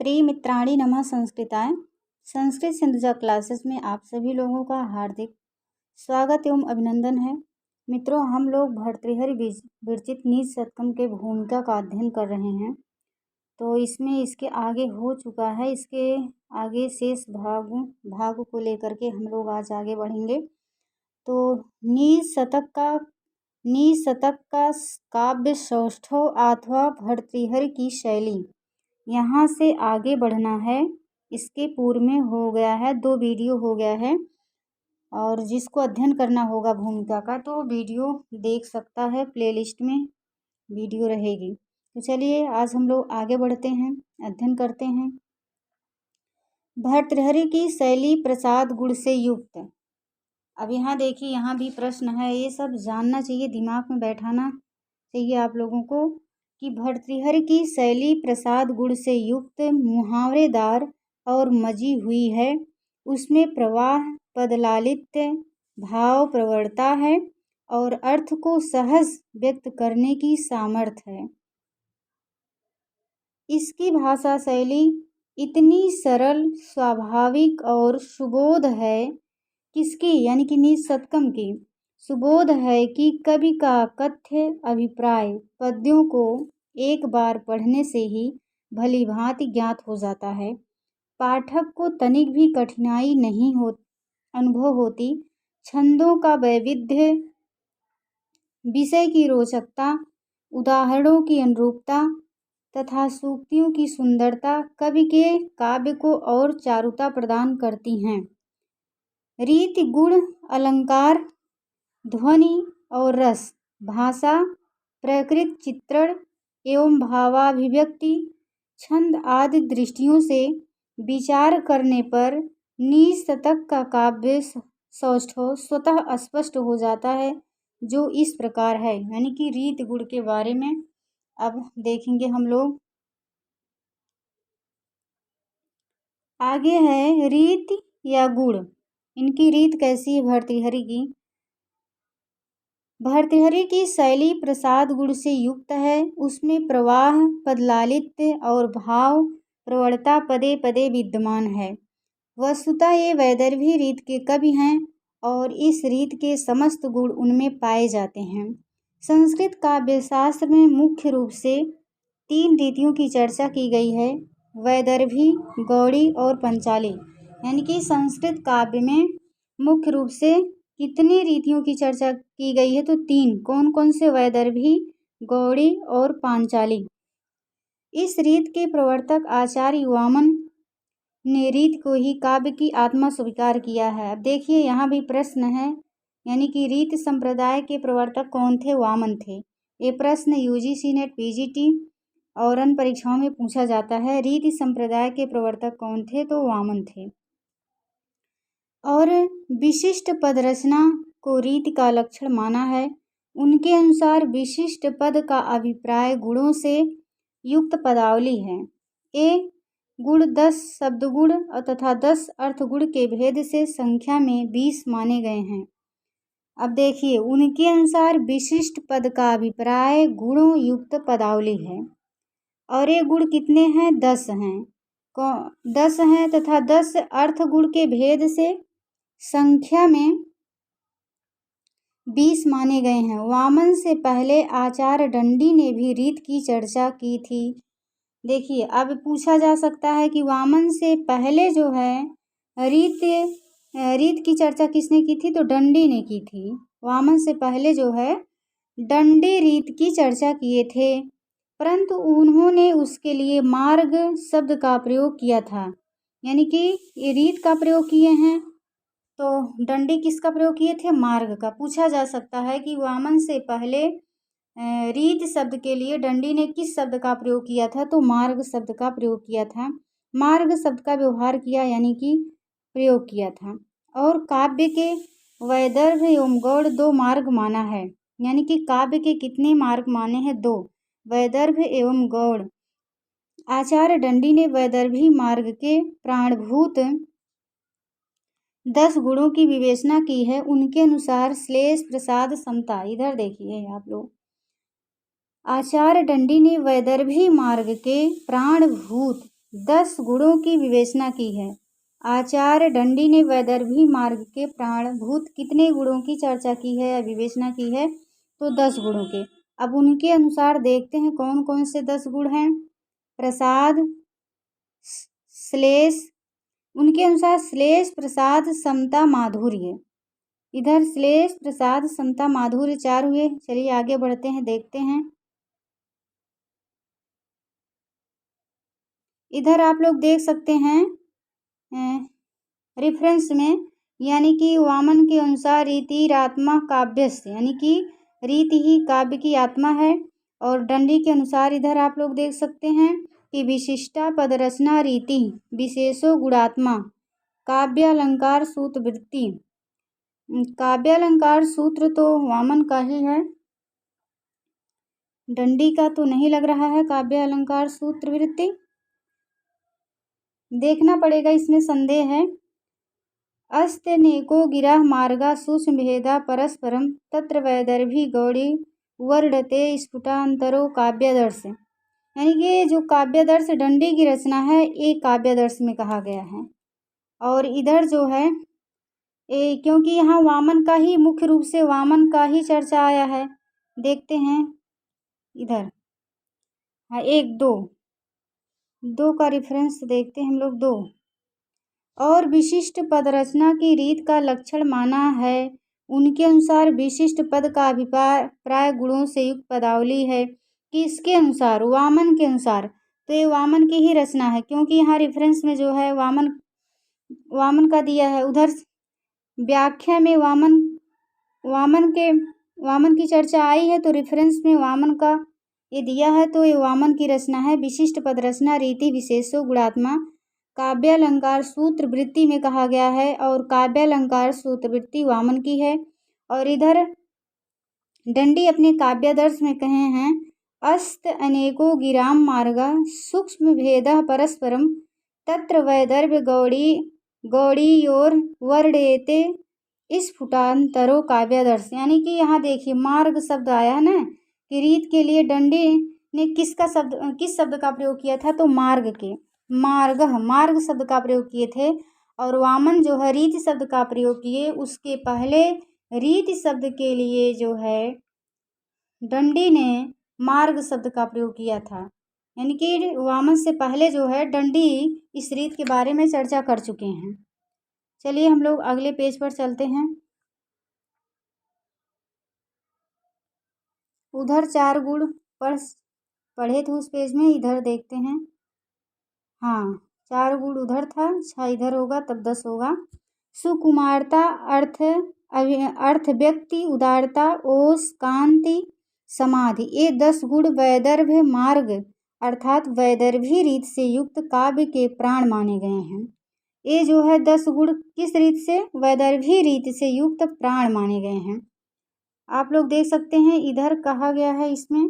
प्रिय मित्राणि नमः संस्कृताय। संस्कृत सिंधुजा क्लासेस में आप सभी लोगों का हार्दिक स्वागत एवं अभिनंदन है। मित्रों, हम लोग भर्तृहरि विरचित नीच शतकम के भूमिका का अध्ययन कर रहे हैं। तो इसमें इसके आगे हो चुका है, इसके आगे शेष भाग को लेकर के हम लोग आज आगे बढ़ेंगे। तो नीच शतक का काव्य सौष्ठव अथवा भर्तृहरि की शैली, यहाँ से आगे बढ़ना है। इसके पूर्व में हो गया है 2 वीडियो हो गया है, और जिसको अध्ययन करना होगा भूमिका का तो वीडियो देख सकता है, प्लेलिस्ट में वीडियो रहेगी। तो चलिए आज हम लोग आगे बढ़ते हैं, अध्ययन करते हैं। भर्तृहरि की शैली प्रसाद गुण से युक्त। अब यहाँ देखिए, यहाँ भी प्रश्न है, ये सब जानना चाहिए, दिमाग में बैठाना चाहिए आप लोगों को कि भर्तृहरि की शैली प्रसाद गुण से युक्त, मुहावरेदार और मजी हुई है। उसमें प्रवाह, पदलालित्य, भाव प्रवणता है और अर्थ को सहज व्यक्त करने की सामर्थ्य है। इसकी भाषा शैली इतनी सरल, स्वाभाविक और सुबोध है, किसकी यानी कि नीच शतकम की सुबोध है कि कवि का कथ्य अभिप्राय पद्यों को एक बार पढ़ने से ही भली भांति ज्ञात हो जाता है। पाठक को तनिक भी कठिनाई नहीं अनुभव होती। छंदों का वैविध्य, विषय की रोचकता, उदाहरणों की अनुरूपता तथा सूक्तियों की सुंदरता कवि के काव्य को और चारुता प्रदान करती हैं। रीति, गुण, अलंकार, ध्वनि और रस, भाषा, प्रकृत चित्रण एवं भावाभिव्यक्ति, छंद आदि दृष्टियों से विचार करने पर नीच शतक का काव्य सौष्ठव स्वतः स्पष्ट हो जाता है, जो इस प्रकार है। यानी कि रीत गुण के बारे में अब देखेंगे हम लोग। आगे है रीत या गुण, इनकी रीत कैसी है भर्तृहरि की। भर्तृहरि की शैली प्रसाद गुण से युक्त है। उसमें प्रवाह, पदलालित्य और भाव प्रवणता पदे पदे विद्यमान है। वस्तुतः ये वैदर्भी रीत के कवि हैं और इस रीत के समस्त गुण उनमें पाए जाते हैं। संस्कृत काव्य शास्त्र में मुख्य रूप से 3 रीतियों की चर्चा की गई है, वैदर्भी, गौड़ी और पंचाली। यानी कि संस्कृत काव्य में मुख्य रूप से कितनी रीतियों की चर्चा की गई है तो 3। कौन कौन से? वैदर्भी, गौड़ी और पांचाली। इस रीत के प्रवर्तक आचार्य वामन ने रीत को ही काव्य की आत्मा स्वीकार किया है। अब देखिए, यहाँ भी प्रश्न है, यानी कि रीत संप्रदाय के प्रवर्तक कौन थे? वामन थे। ये प्रश्न यूजीसी नेट, पीजीटी और अन्य परीक्षाओं में पूछा जाता है। रीत संप्रदाय के प्रवर्तक कौन थे? तो वामन थे। और विशिष्ट पद रचना को रीति का लक्षण माना है। उनके अनुसार विशिष्ट पद का अभिप्राय गुणों से युक्त पदावली है। ए गुण 10 शब्द गुण तथा 10 अर्थ गुण के भेद से संख्या में 20 माने गए हैं। अब देखिए, उनके अनुसार विशिष्ट पद का अभिप्राय गुणों युक्त पदावली है, और ये गुण कितने हैं? 10 हैं। 10 हैं तथा 10 अर्थ गुण के भेद से संख्या में 20 माने गए हैं। वामन से पहले आचार्य दंडी ने भी रीत की चर्चा की थी। देखिए, अब पूछा जा सकता है कि वामन से पहले जो है रीत की चर्चा किसने की थी? तो दंडी ने की थी। वामन से पहले जो है दंडी रीत की चर्चा किए थे, परंतु उन्होंने उसके लिए मार्ग शब्द का प्रयोग किया था। यानी कि ये रीत का प्रयोग किए हैं, तो दंडी किसका प्रयोग किए थे? मार्ग का। पूछा जा सकता है कि वामन से पहले रीत शब्द के लिए दंडी ने किस शब्द का प्रयोग किया था? तो मार्ग शब्द का प्रयोग किया था। मार्ग शब्द का व्यवहार किया, यानी कि प्रयोग किया था। और काव्य के वैदर्भ एवं गौड़ 2 मार्ग माना है। यानी कि काव्य के कितने मार्ग माने हैं? 2, वैदर्भ एवं गौड़। आचार्य दंडी ने वैदर्भी मार्ग के प्राणभूत 10 गुणों की विवेचना की है। उनके अनुसार श्लेष, प्रसाद, समता। इधर देखिए आप लोग, आचार्य दंडी ने वैदर्भी मार्ग के प्राणभूत 10 गुणों की विवेचना की है। आचार्य दंडी ने वैदर्भी मार्ग के प्राणभूत कितने गुणों की चर्चा की है या विवेचना की है? तो 10 गुणों के। अब उनके अनुसार देखते हैं कौन कौन से 10 गुण हैं। प्रसाद, श्लेष, उनके अनुसार श्लेष, प्रसाद, समता, माधुर्य। इधर श्लेष, प्रसाद, समता, माधुर्य 4 हुए। चलिए आगे बढ़ते हैं, देखते हैं। इधर आप लोग देख सकते हैं रेफरेंस में, यानी कि वामन के अनुसार रीतिरात्मा काव्यस्य, यानी कि रीति ही काव्य की आत्मा है। और दंडी के अनुसार इधर आप लोग देख सकते हैं कि विशिष्टा पदरचना रीति विशेषो गुणात्मा काव्यालंकार सूत्र वृत्ति। काव्यालंकार सूत्र तो वामन का ही है, दंडी का तो नहीं लग रहा है काव्य अलंकार सूत्र वृत्ति। देखना पड़ेगा, इसमें संदेह है। अस्तेनेको गिरा मार्गा सूक्ष्म भेदा परस्परम तत्र वैदर्भी गौड़ी वर्णते स्फुटांतरो काव्यादर्श, यानी कि जो काव्यादर्श दंडी की रचना है ये काव्यादर्श में कहा गया है। और इधर जो है क्योंकि यहाँ वामन का ही मुख्य रूप से वामन का ही चर्चा आया है। देखते हैं इधर, हाँ 1 2 का रेफरेंस देखते हैं हम लोग। 2 और विशिष्ट पद रचना की रीत का लक्षण माना है। उनके अनुसार विशिष्ट पद का अभिप्राय गुणों से युक्त पदावली है। किसके अनुसार? वामन के अनुसार। तो ये वामन की ही रचना है, क्योंकि यहाँ रेफरेंस में जो है वामन का दिया है। उधर व्याख्या में वामन की चर्चा आई है, तो रेफरेंस में वामन का ये दिया है, तो ये वामन की रचना है। विशिष्ट पद रचना रीति विशेषो गुणात्मा काव्यालंकार सूत्र वृत्ति में कहा गया है, और काव्यालंकार सूत्र वृत्ति वामन की है। और इधर दंडी अपने काव्यादर्श में कहे हैं अस्त अनेको गिराम मार्गा सूक्ष्म भेद परस्परम तत्र वैदर्भ गौड़ीयोर वर्णेते स्फुटांतरो काव्यादर्श, यानी कि यहाँ देखिए मार्ग शब्द आया है ना, कि रीत के लिए दंडी ने किस शब्द का प्रयोग किया था? तो मार्ग शब्द का प्रयोग किए थे। और वामन जो है रीति शब्द का प्रयोग किए। उसके पहले रीति शब्द के लिए जो है दंडी ने मार्ग शब्द का प्रयोग किया था, यानी कि वामन से पहले जो है दंडी इस रीत के बारे में चर्चा कर चुके हैं। चलिए हम लोग अगले पेज पर चलते हैं। उधर 4 गुण पढ़े थे उस पेज में, इधर देखते हैं। हाँ 4 गुण उधर था, 6 इधर होगा, तब 10 होगा। सुकुमारता, अर्थ व्यक्ति, उदारता, ओस, कांति, समाधि, ये 10 गुण वैदर्भ मार्ग अर्थात वैदर्भी रीत से युक्त काव्य के प्राण माने गए हैं। ये जो है 10 गुण किस रीत से? वैदर्भी रीत से युक्त प्राण माने गए हैं। आप लोग देख सकते हैं इधर कहा गया है इसमें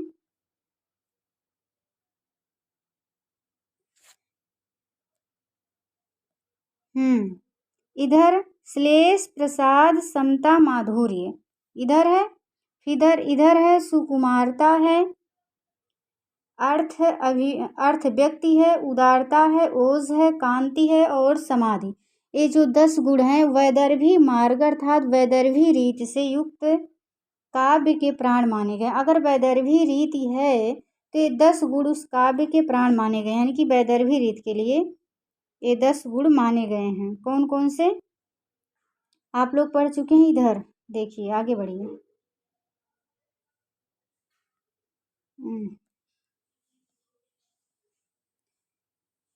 इधर श्लेष, प्रसाद, समता, माधुर्य इधर है। इधर है सुकुमारता है, अर्थ व्यक्ति है, उदारता है, ओज है, कांति है और समाधि। ये जो 10 गुण हैं वैदर्भी मार्ग अर्थात वैदर्भी रीत से युक्त काव्य के प्राण माने गए। अगर वैदर्भी रीति है तो ये 10 गुण उस काव्य के प्राण माने गए, यानी कि वैदर्भी रीत के लिए ये 10 गुण माने गए हैं। कौन कौन से आप लोग पढ़ चुके हैं? इधर देखिए, आगे बढ़िए।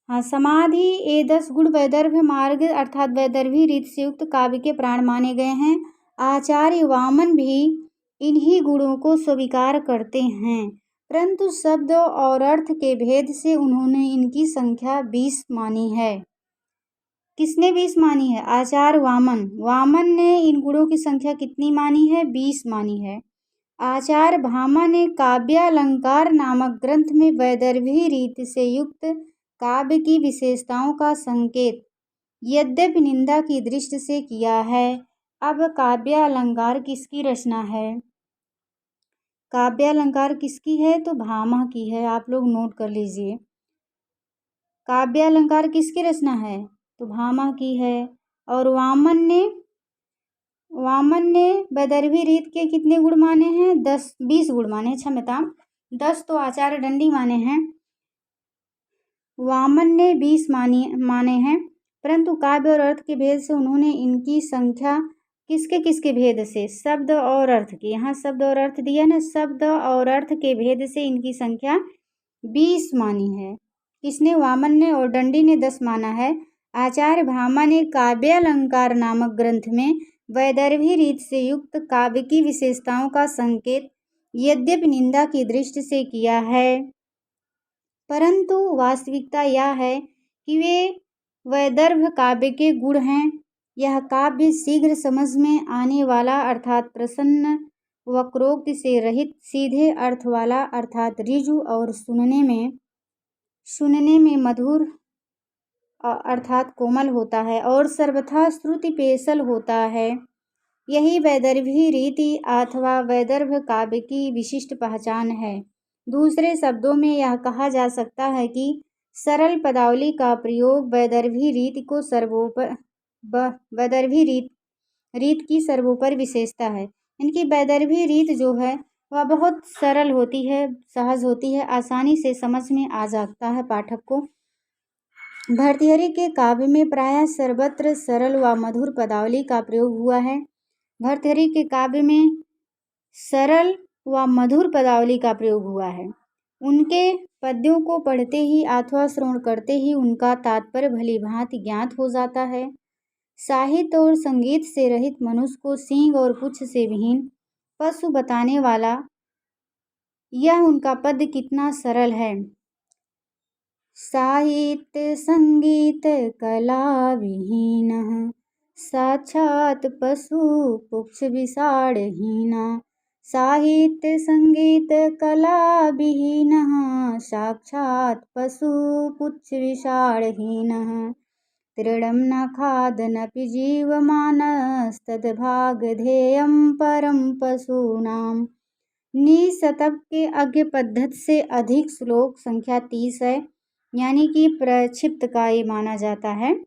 हाँ समाधि, ये 10 गुण वैदर्भ मार्ग अर्थात वैदर्भी रीत से युक्त काव्य के प्राण माने गए हैं। आचार्य वामन भी इन्हीं गुणों को स्वीकार करते हैं, परंतु शब्द और अर्थ के भेद से उन्होंने इनकी संख्या 20 मानी है। किसने 20 मानी है? आचार्य वामन ने इन गुणों की संख्या कितनी मानी है? 20 मानी है। आचार्य भामा ने काव्यालंकार नामक ग्रंथ में वैदर्भी रीत से युक्त काव्य की विशेषताओं का संकेत यद्यपि निंदा की दृष्टि से किया है। अब काव्यालंकार किसकी रचना है? काव्यालंकार किसकी है? तो भामा की है। आप लोग नोट कर लीजिए। काव्य अलंकार किसकी रचना है? तो भामा की है। और वामन ने वैदर्भी रीत के कितने गुण माने हैं? 20 गुण माने, क्षम्यतां, 10 तो आचार्य दंडी माने हैं, वामन ने 20 माने हैं। परंतु काव्य और अर्थ के भेद से उन्होंने इनकी संख्या किसके किसके भेद से? शब्द और अर्थ की। यहाँ शब्द और अर्थ दिया ना, शब्द और अर्थ के भेद से इनकी संख्या 20 मानी है। किसने? वामन ने। और दंडी ने 10 माना है। आचार्य भामा ने काव्य अलंकार नामक ग्रंथ में वैदर्भी रीत से युक्त काव्य की विशेषताओं का संकेत यद्यपि निंदा की दृष्टि से किया है, परंतु वास्तविकता यह है कि वे वैदर्भ काव्य के गुण हैं। यह काव्य शीघ्र समझ में आने वाला अर्थात प्रसन्न, वक्रोक्ति से रहित, सीधे अर्थ वाला अर्थात ऋजु, और सुनने में मधुर अर्थात कोमल होता है, और सर्वथा श्रुति पेशल होता है। यही वैदर्भी रीति अथवा वैदर्भ काव्य की विशिष्ट पहचान है। दूसरे शब्दों में यह कहा जा सकता है कि सरल पदावली का प्रयोग वैदर्भी रीत की सर्वोपरि विशेषता है। इनकी वैदर्भी रीत जो है वह बहुत सरल होती है, सहज होती है, आसानी से समझ में आ जाता है पाठक को। भर्तृहरि के काव्य में प्रायः सर्वत्र सरल व मधुर पदावली का प्रयोग हुआ है। भर्तृहरि के काव्य में सरल व मधुर पदावली का प्रयोग हुआ है। उनके पद्यों को पढ़ते ही अथवा श्रवण करते ही उनका तात्पर्य भली भांति ज्ञात हो जाता है। साहित्य और संगीत से रहित मनुष्य को सींग और पुच्छ से विहीन पशु बताने वाला यह उनका पद्य कितना सरल है। साहित्य संगीत कला विहीनः साक्षात् पशु पुच्छ विषाणहीना। साहित्य संगीत कला विहीनः साक्षात् पशु पुच्छ विषाणहीनः। तृणं न खादनपि जीवमानस्तद्भागधेयं परं पशूनां। निशतक के अज्ञ पद्धति से अधिक श्लोक संख्या 30 है, यानी कि प्रक्षिप्त का ये माना जाता है।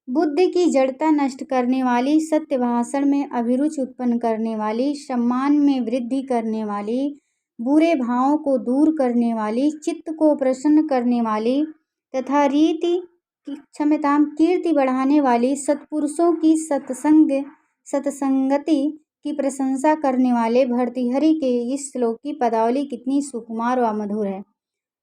बुद्धि की जड़ता नष्ट करने वाली, सत्य भाषण में अभिरुचि उत्पन्न करने वाली, सम्मान में वृद्धि करने वाली, बुरे भावों को दूर करने वाली, चित्त को प्रसन्न करने वाली तथा कीर्ति बढ़ाने वाली, सत्पुरुषों की सत्संगति की प्रशंसा करने वाले भर्तृहरि के इस श्लोक की पदावली कितनी सुकुमार व मधुर है।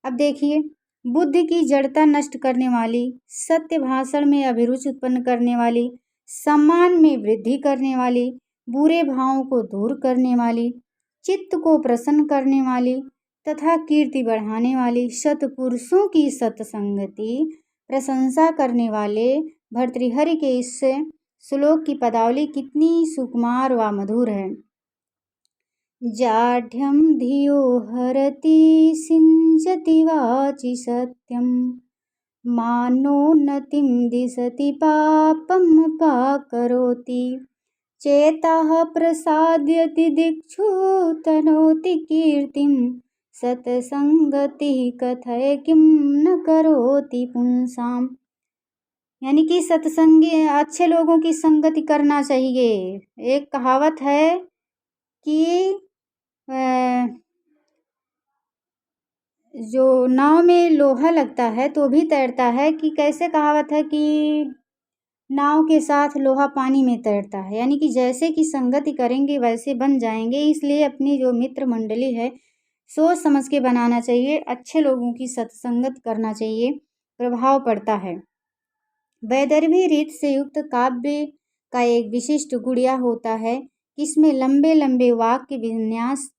अब देखिए, बुद्धि की जड़ता नष्ट करने वाली, सत्य भाषण में अभिरुचि उत्पन्न करने वाली, सम्मान में वृद्धि करने वाली, बुरे भावों को दूर करने वाली, चित्त को प्रसन्न करने वाली तथा कीर्ति बढ़ाने वाली, सत्पुरुषों की सत्संगति प्रशंसा करने वाले भर्तृहरि के इस श्लोक की पदावली कितनी सुकुमार व मधुर है। जाढ्यं धियो हरति सिञ्चति वाचि सत्यं मानोन्नतिं दिशति पापं पाकरोति। चेताः प्रसाद्यति दिक्षु तनोति कीर्तिं सत्संगतिः कथय किं न करोति पुंसाम। यानी कि सत्संगी अच्छे लोगों की संगति करना चाहिए। एक कहावत है कि जो नाव में लोहा लगता है तो भी तैरता है, कि कैसे कहावत है कि नाव के साथ लोहा पानी में तैरता है, यानी कि जैसे कि संगति करेंगे वैसे बन जाएंगे। इसलिए अपनी जो मित्र मंडली है सोच समझ के बनाना चाहिए, अच्छे लोगों की सत्संगत करना चाहिए, प्रभाव पड़ता है। वैदर्भी रीत से युक्त काव्य का एक विशिष्ट गुण यह होता है कि इसमें लंबे लंबे वाक्य विन्यास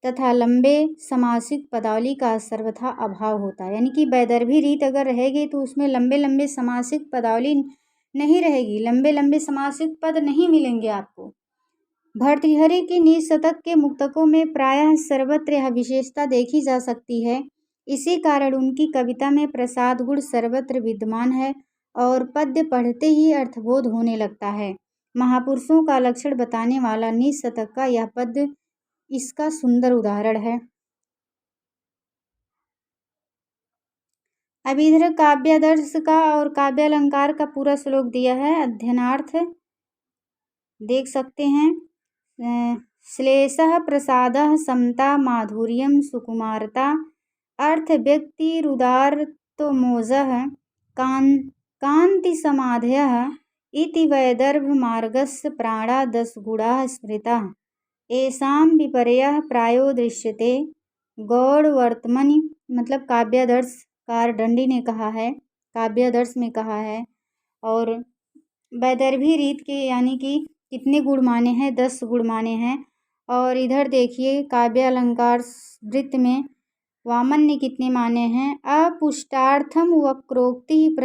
तथा लंबे समासिक पदावली का सर्वथा अभाव होता है। यानी कि वैदर्भी रीत अगर रहेगी तो उसमें लंबे लंबे समासिक पदावली नहीं रहेगी, लंबे लंबे समासिक पद नहीं मिलेंगे आपको। भर्तृहरि की निशतक के मुक्तकों में प्रायः सर्वत्र यह विशेषता देखी जा सकती है। इसी कारण उनकी कविता में प्रसाद गुण सर्वत्र विद्यमान है और पद्य पढ़ते ही अर्थबोध होने लगता है। महापुरुषों का लक्षण बताने वाला निशतक का यह पद्य इसका सुंदर उदाहरण है। अब इधर काव्यादर्श का और काव्यालंकार का पूरा श्लोक दिया है। अध्ययनार्थ देख सकते हैं। श्लेषः प्रसादः समता माधुर्यं सुकुमारता अर्थव्यक्तिरुदारत्वमोजः कान्तिसमाधयः इति वैदर्भमार्गस्य प्राणा दशगुणाः स्मृताः येषां विपर्ययः प्रायो दृश्यते। गौड़वर्त्मनि मतलब काव्यादर्शकार दंडी ने कहा है, काव्यादर्श में कहा है। और वैदर्भी रीत के यानी कि कितने गुण माने हैं, 10 गुण माने हैं। और इधर देखिए काव्यालंकार वृत्त में वामन ने कितने माने हैं। अपुष्टार्थम वक्रोक्ति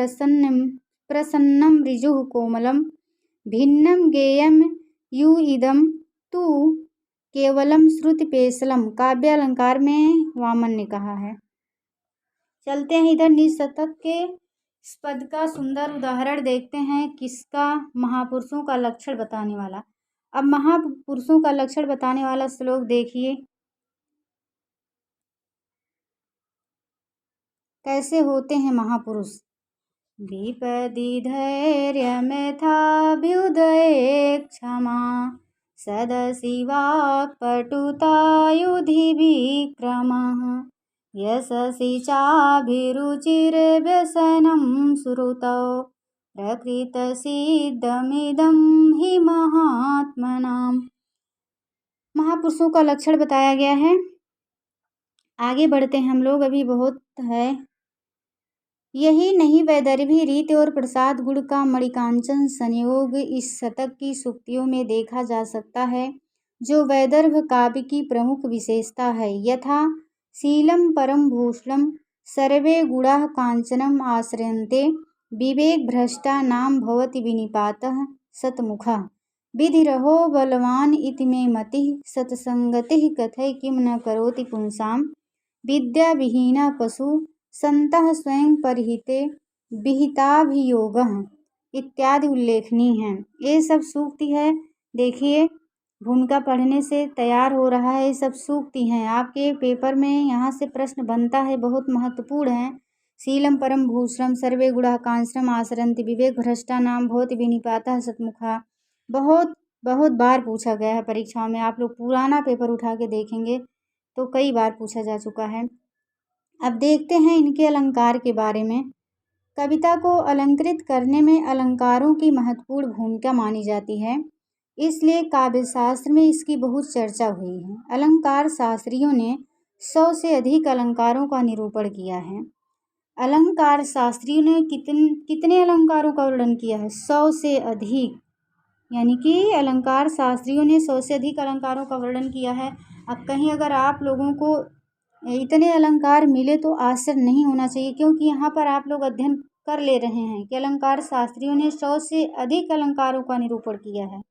प्रसन्नम ऋजुः कोमलम भिन्नम गेयम यु इदम तु केवलम श्रुतिपेशलम, काव्यालंकार में वामन ने कहा है। चलते हैं इधर निशतक के इस पद का सुंदर उदाहरण देखते हैं। किसका? महापुरुषों का लक्षण बताने वाला। अब महापुरुषों का लक्षण बताने वाला श्लोक देखिए कैसे होते हैं महापुरुष। विपदि धैर्य मेधाभ्युदये क्षमा सदशिवा पटुतायुधि विक्रमः यशसि चाभिरुचिर्व्यसनं श्रुतौ प्रकृतसिद्धमिदं हि महात्मनाम्। महापुरुषों का लक्षण बताया गया है। आगे बढ़ते हैं हम लोग, अभी बहुत है। यही नहीं वैदर्भी रीत और प्रसाद गुण का मणिकांचन संयोग इस शतक की सूक्तियों में देखा जा सकता है, जो वैदर्भ काव्य की प्रमुख विशेषता है। यथा शीलम परम भूषणम सर्वे गुणाः कांचनम आश्रयन्ते विवेक भ्रष्टा नाम भवति विनिपातः सतमुखः विधिरहो बलवान इति मे मतिः सत्संगतिः कथय किम न करोति पुंसां विद्या विहीना पशु संतः स्वयं परिहिते विहिताभियोगः इत्यादि उल्लेखनीय हैं। ये सब सूक्ति है। देखिए भूमिका पढ़ने से तैयार हो रहा है। ये सब सूक्ति हैं। आपके पेपर में यहाँ से प्रश्न बनता है, बहुत महत्वपूर्ण है। शीलम परम भूषणम सर्वे गुणाः कांचनम आसरन्ति विवेक भ्रष्टा नाम भवति विनिपातः सतमुखः बहुत बहुत बार पूछा गया है परीक्षाओं में। आप लोग पुराना पेपर उठा के देखेंगे तो कई बार पूछा जा चुका है। अब देखते हैं इनके अलंकार के बारे में। कविता को अलंकृत करने में अलंकारों की महत्वपूर्ण भूमिका मानी जाती है, इसलिए काव्यशास्त्र में इसकी बहुत चर्चा हुई है। अलंकार शास्त्रियों ने 100 से अधिक अलंकारों का निरूपण किया है। अलंकार शास्त्रियों ने कितने अलंकारों का वर्णन किया है? 100 से अधिक, यानी कि अलंकार शास्त्रियों ने 100 से अधिक अलंकारों का वर्णन किया है। अब कहीं अगर आप लोगों को इतने अलंकार मिले तो आश्चर्य नहीं होना चाहिए, क्योंकि यहाँ पर आप लोग अध्ययन कर ले रहे हैं कि अलंकार शास्त्रियों ने 100 से अधिक अलंकारों का निरूपण किया है।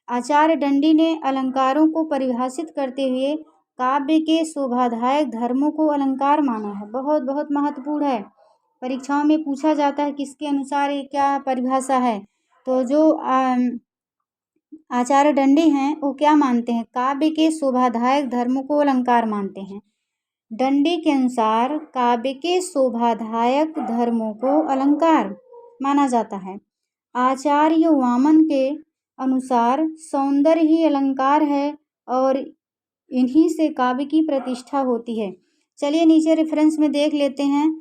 आचार्य दंडी ने अलंकारों को परिभाषित करते हुए काव्य के शोभादायक धर्मों को अलंकार माना है। बहुत बहुत महत्वपूर्ण है। परीक्षाओं में पूछा जाता है किसके अनुसार ये क्या परिभाषा है। तो जो आचार्य दंडी हैं वो क्या मानते हैं? काव्य के शोभादायक धर्मों को अलंकार मानते हैं। दंडी के अनुसार काव्य के शोभादायक धर्मों को अलंकार माना जाता है। आचार्य वामन के अनुसार सौंदर्य ही अलंकार है और इन्हीं से काव्य की प्रतिष्ठा होती है। चलिए नीचे रेफरेंस में देख लेते हैं,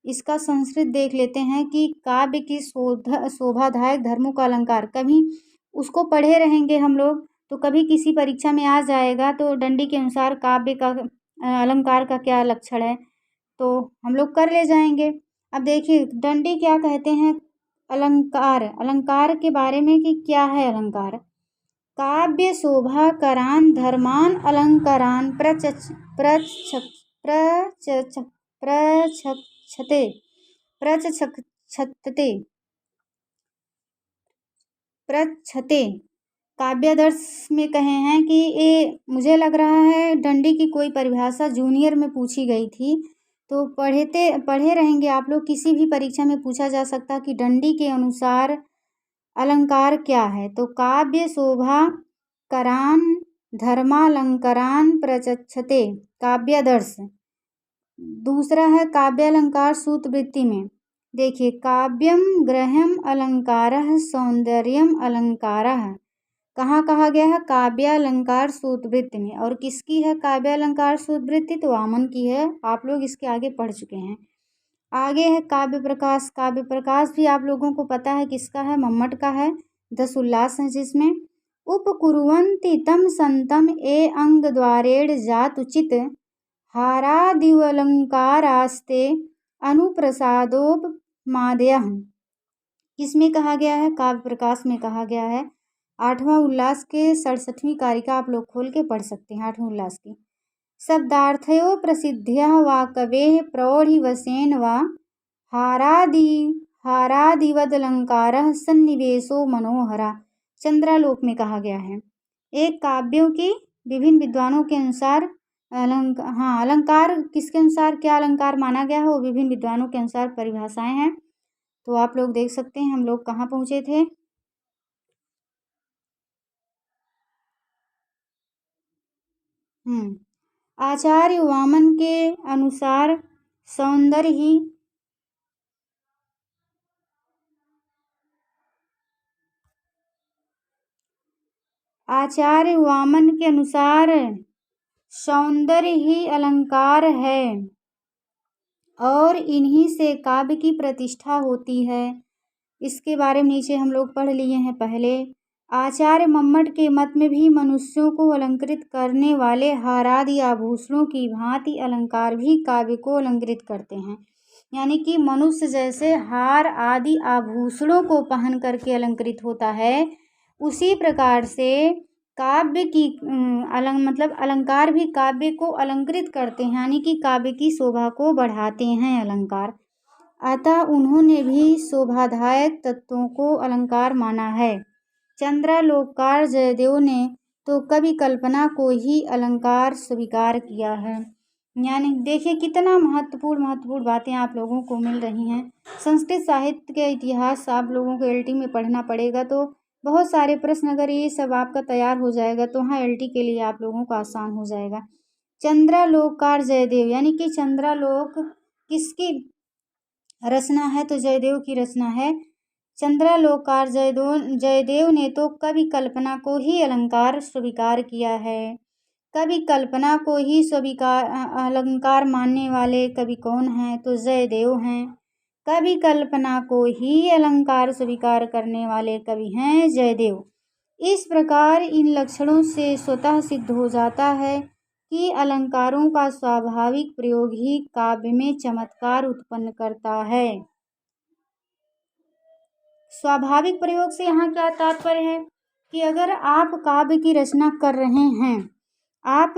इसका संस्कृत देख लेते हैं कि काव्य की शोभादायक धर्मों का अलंकार। कभी उसको पढ़े रहेंगे हम लोग तो कभी किसी परीक्षा में आ जाएगा। तो दंडी के अनुसार काव्य का अलंकार का क्या लक्षण है तो हम लोग कर ले जाएंगे। अब देखिए दंडी क्या कहते हैं अलंकार के बारे में कि क्या है अलंकार। काव्य शोभा करान धर्मान अलंकारान प्रच्छते। काव्यादर्श में कहे हैं कि ये मुझे लग रहा है दंडी की कोई परिभाषा जूनियर में पूछी गई थी, तो पढ़े रहेंगे आप लोग। किसी भी परीक्षा में पूछा जा सकता कि दंडी के अनुसार अलंकार क्या है। तो काव्य शोभा करान धर्मालंकारान प्रचक्षते काव्यादर्श। दूसरा है काव्यालंकार सूत्रवृत्ति में। देखिए, काव्यम ग्रह्यम अलंकारः सौंदर्यम अलंकारः कहाँ कहा गया है? काव्यालंकार सूत्रवृत्ति में। और किसकी है काव्यालंकार सूत्रवृत्ति? तो वामन की है। आप लोग इसके आगे पढ़ चुके हैं। आगे है काव्य प्रकाश। काव्य प्रकाश भी आप लोगों को पता है किसका है? मम्मट का है। 10 उल्लास है जिसमें उपकुर्वन्ति तम संतम ए अंग द्वारेण जातुचित हारादिवलंकारास्ते अनुप्रसादोपमादयः। किसमें कहा गया है? काव्य प्रकाश में कहा गया है। 8वां उल्लास के 67वीं कारिका आप लोग खोल के पढ़ सकते हैं। 8वें उल्लास की शब्दार्थयो प्रसिद्ध्यः वा कवेः प्रौढ़िवशेन वा हारादिवदलंकारः सन्निवेशो मनोहरा। चंद्रालोक में कहा गया है। एक काव्यों की विभिन्न विद्वानों के अनुसार अलंकार किसके अनुसार क्या अलंकार माना गया है वो विभिन्न विद्वानों के अनुसार परिभाषाएं हैं। तो आप लोग देख सकते हैं हम लोग कहाँ पहुँचे थे। आचार्य वामन के अनुसार सौंदर्य ही आचार्य वामन के अनुसार सौंदर्य ही अलंकार है और इन्हीं से काव्य की प्रतिष्ठा होती है। इसके बारे में नीचे हम लोग पढ़ लिए हैं पहले। आचार्य मम्मट के मत में भी मनुष्यों को अलंकृत करने वाले हारादि आभूषणों की भांति अलंकार भी काव्य को अलंकृत करते हैं। यानी कि मनुष्य जैसे हार आदि आभूषणों को पहन करके अलंकृत होता है, उसी प्रकार से काव्य की अलंकार भी काव्य को अलंकृत करते हैं, यानी कि काव्य की शोभा को बढ़ाते हैं अलंकार। अतः उन्होंने भी शोभादायक तत्वों को अलंकार माना है। चंद्रालोककार जयदेव ने तो कवि कल्पना को ही अलंकार स्वीकार किया है। यानी देखिए कितना महत्वपूर्ण बातें आप लोगों को मिल रही हैं। संस्कृत साहित्य के इतिहास आप लोगों को एलटी में पढ़ना पड़ेगा, तो बहुत सारे प्रश्न अगर ये सब आपका तैयार हो जाएगा तो हाँ एलटी के लिए आप लोगों को आसान हो जाएगा। चंद्रालोककार जयदेव यानी कि चंद्रालोक किसकी रचना है? तो जयदेव की रचना है। चंद्रालोककार जयदेव ने तो कवि कल्पना को ही अलंकार स्वीकार किया है। कवि कल्पना को ही स्वीकार अलंकार मानने वाले कवि कौन हैं? तो जयदेव हैं। कवि कल्पना को ही अलंकार स्वीकार करने वाले कवि हैं जयदेव। इस प्रकार इन लक्षणों से स्वतः सिद्ध हो जाता है कि अलंकारों का स्वाभाविक प्रयोग ही काव्य में चमत्कार उत्पन्न करता है। स्वाभाविक प्रयोग से यहाँ क्या तात्पर्य है कि अगर आप काव्य की रचना कर रहे हैं, आप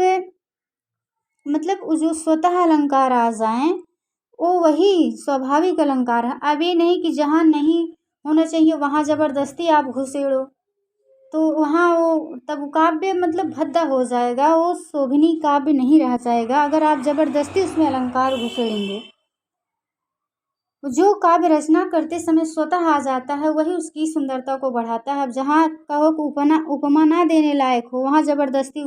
जो स्वतः अलंकार आ जाएं वो वही स्वाभाविक अलंकार है। अब ये नहीं कि जहाँ नहीं होना चाहिए वहाँ ज़बरदस्ती आप घुसेड़ो, तो वहाँ वो तब काव्य भद्दा हो जाएगा, वो शोभनीय काव्य नहीं रह जाएगा अगर आप ज़बरदस्ती उसमें अलंकार घुसेड़ेंगे। जो काव्य रचना करते समय स्वतः आ जाता है वही उसकी सुंदरता को बढ़ाता है। अब जहाँ कहो कि उपमा ना देने लायक हो वहाँ ज़बरदस्ती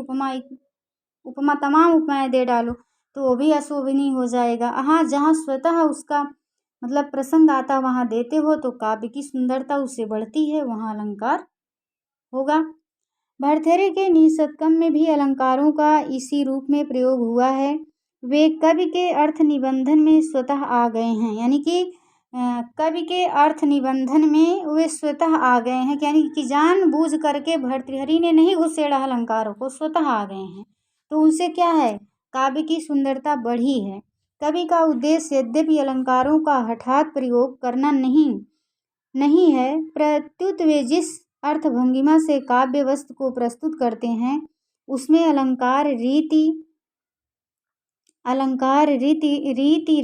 उपमा तमाम उपमाएं दे डालो तो वो भी अशोभनीय हो जाएगा। हाँ, जहाँ स्वतः उसका प्रसंग आता वहाँ देते हो तो काव्य की सुंदरता उससे बढ़ती है, वहाँ अलंकार होगा। भर्तृहरि के निषदकम में भी अलंकारों का इसी रूप में प्रयोग हुआ है। वे कवि के अर्थ निबंधन में स्वतः आ गए हैं, यानी कि कवि के अर्थ निबंधन में वे स्वतः आ गए हैं, यानी कि जानबूझ करके भर्तृहरि ने नहीं घुसेड़ा अलंकारों को, स्वतः आ गए हैं। तो उनसे क्या है? काव्य की सुंदरता बढ़ी है। कवि का उद्देश्य यद्यपि अलंकारों का हठात प्रयोग करना नहीं है, प्रत्युत वे जिस अर्थ भंगिमा से काव्य वस्तु को प्रस्तुत करते हैं उसमें अलंकार रीति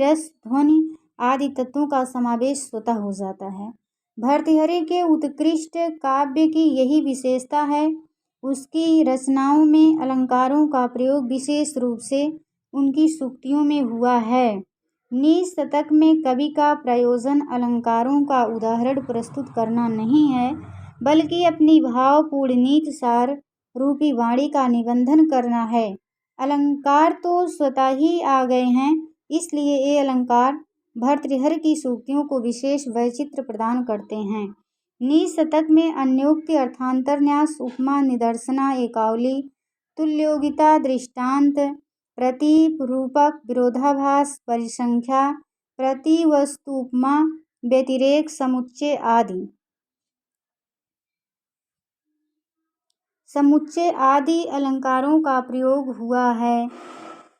रस ध्वनि आदि तत्वों का समावेश स्वतः हो जाता है। भर्तृहरि के उत्कृष्ट काव्य की यही विशेषता है। उसकी रचनाओं में अलंकारों का प्रयोग विशेष रूप से उनकी सूक्तियों में हुआ है। निशतक में कवि का प्रयोजन अलंकारों का उदाहरण प्रस्तुत करना नहीं है, बल्कि अपनी भावपूर्ण नीति सार रूपी वाणी का निबंधन करना है। अलंकार तो स्वतः ही आ गए हैं, इसलिए ये अलंकार भर्तृहरि की सूक्तियों को विशेष वैचित्र प्रदान करते हैं। निशतक में अन्योक्ति अर्थांतरन्यास उपमा निदर्शना एकावली तुल्योगिता दृष्टांत प्रतीप रूपक विरोधाभास परिसंख्या प्रतिवस्तुपमा व्यतिरेक समुच्चय आदि अलंकारों का प्रयोग हुआ है।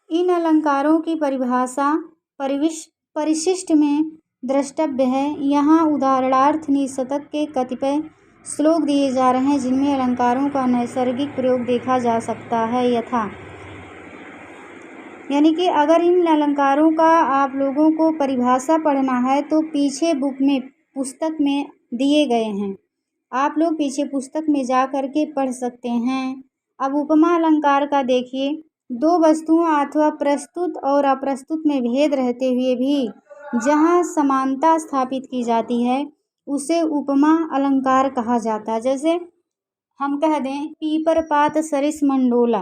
इन अलंकारों की परिभाषा परिशिष्ट में द्रष्टव्य है। यहाँ उदाहरणार्थ निशतक के कतिपय श्लोक दिए जा रहे हैं जिनमें अलंकारों का नैसर्गिक प्रयोग देखा जा सकता है। यथा यानी कि अगर इन अलंकारों का आप लोगों को परिभाषा पढ़ना है तो पीछे बुक में पुस्तक में दिए गए हैं, आप लोग पीछे पुस्तक में जा कर के पढ़ सकते हैं। अब उपमा अलंकार का देखिए, दो वस्तुओं अथवा प्रस्तुत और अप्रस्तुत में भेद रहते हुए भी जहाँ समानता स्थापित की जाती है उसे उपमा अलंकार कहा जाता है। जैसे हम कह दें पीपर पात सरिस मंडोला,